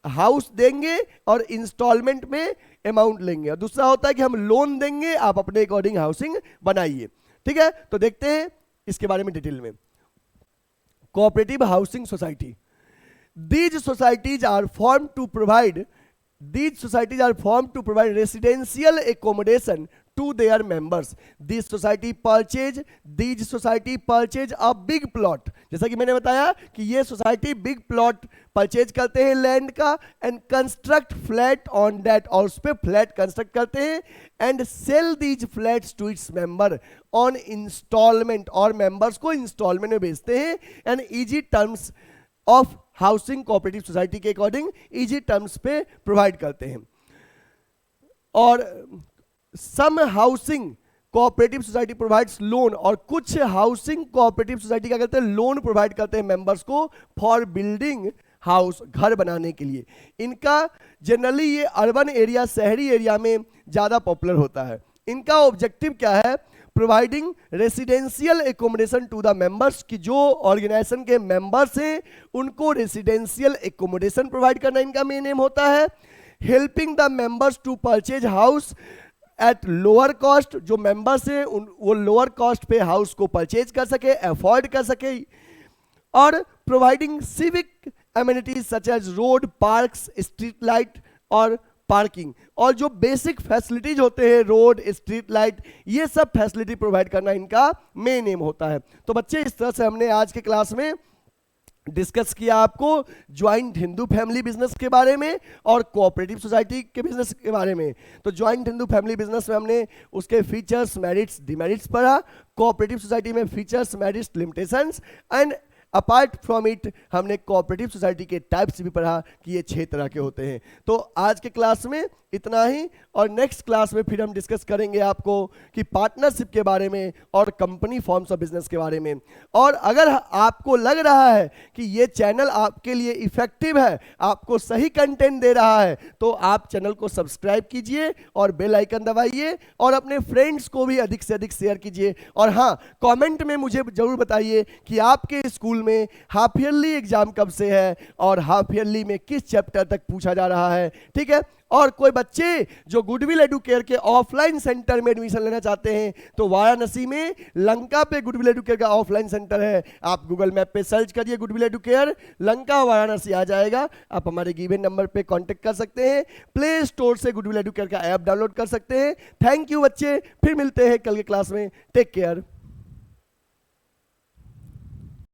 हाउस देंगे और इंस्टॉलमेंट में अमाउंट लेंगे, और दूसरा होता है कि हम लोन देंगे, आप अपने अकॉर्डिंग हाउसिंग बनाइए. ठीक है, तो देखते हैं इसके बारे में डिटेल में. Cooperative housing society. These societies are formed to provide residential accommodation to their members. These society purchase a big plot. जैसा कि मैंने बताया कि ये सोसाइटी बिग प्लॉट परचेज करते हैं लैंड का, and construct flat on that, और उस पर फ्लैट कंस्ट्रक्ट करते हैं, and sell these flats to its member on instalment, और मेंबर्स को इंस्टॉलमेंट में बेचते हैं, and easy terms of housing cooperative society के अकॉर्डिंग इजी टर्म्स पे प्रोवाइड करते हैं. और some housing cooperative society provides loan, और कुछ हाउसिंग कोऑपरेटिव सोसाइटी क्या करते हैं, लोन प्रोवाइड करते हैं मेंबर्स को फॉर बिल्डिंग हाउस, घर बनाने के लिए। इनका जनरली ये अर्बन एरिया, शहरी एरिया में ज़्यादा पॉपुलर होता है। इनका ऑब्जेक्टिव क्या है, providing residential accommodation to the members, कि जो ऑर्गेनाइजेशन के मेंबर्स हैं उनको रेसिडेंशियल एकोमोडेशन प्रोवाइड करना इनका मेन एम होता है। Helping the members to purchase house at lower cost, जो मेंबर्स हैं वो लोअर कॉस्ट पे हाउस को परचेज कर सके, अफोर्ड कर सके। और providing civic amenities such as road, parks, street light और पार्किंग, और जो बेसिक फैसिलिटीज होते हैं, रोड, स्ट्रीट लाइट, ये सब फैसिलिटी प्रोवाइड करना इनका मेन एम होता है। तो बच्चे इस तरह से हमने आज के क्लास में डिस्कस किया आपको ज्वाइंट हिंदू फैमिली बिजनेस के बारे में और कोऑपरेटिव सोसाइटी के बिजनेस के बारे में। तो ज्वाइंट हिंदू फैमिली बिजनेस में हमने उसके फीचर्स, मेरिट्स, डिमेरिट्स पढ़ा। कोऑपरेटिव सोसाइटी में features, merits, limitations, and apart from it हमने कोऑपरेटिव सोसाइटी के टाइप्स भी पढ़ा कि ये 6 तरह के होते हैं। तो आज के क्लास में इतना ही, और नेक्स्ट क्लास में फिर हम डिस्कस करेंगे आपको कि पार्टनरशिप के बारे में और कंपनी फॉर्म्स ऑफ बिजनेस के बारे में। और अगर आपको लग रहा है कि ये चैनल आपके लिए इफेक्टिव है, आपको सही कंटेंट दे रहा है, तो आप चैनल को सब्सक्राइब कीजिए और बेल आइकन दबाइए और अपने फ्रेंड्स को भी अधिक से अधिक शेयर कीजिए। और हाँ, कमेंट में मुझे जरूर बताइए कि आपके स्कूल में हाफ ईयरली एग्जाम कब से है और हाफ ईयरली में किस चैप्टर तक पूछा जा रहा है, ठीक है। और कोई बच्चे जो गुडविल एडुकेयर के ऑफलाइन सेंटर में एडमिशन लेना चाहते हैं, तो वाराणसी में लंका पे गुडविल एडुकेयर का ऑफलाइन सेंटर है। आप गूगल मैप पे सर्च करिए गुडविल एडुकेयर लंका वाराणसी, आ जाएगा। आप हमारे गिवन नंबर पे कांटेक्ट कर सकते हैं, प्ले स्टोर से गुडविल एडुकेयर का ऐप डाउनलोड कर सकते हैं। थैंक यू बच्चे, फिर मिलते हैं कल के क्लास में। Take care.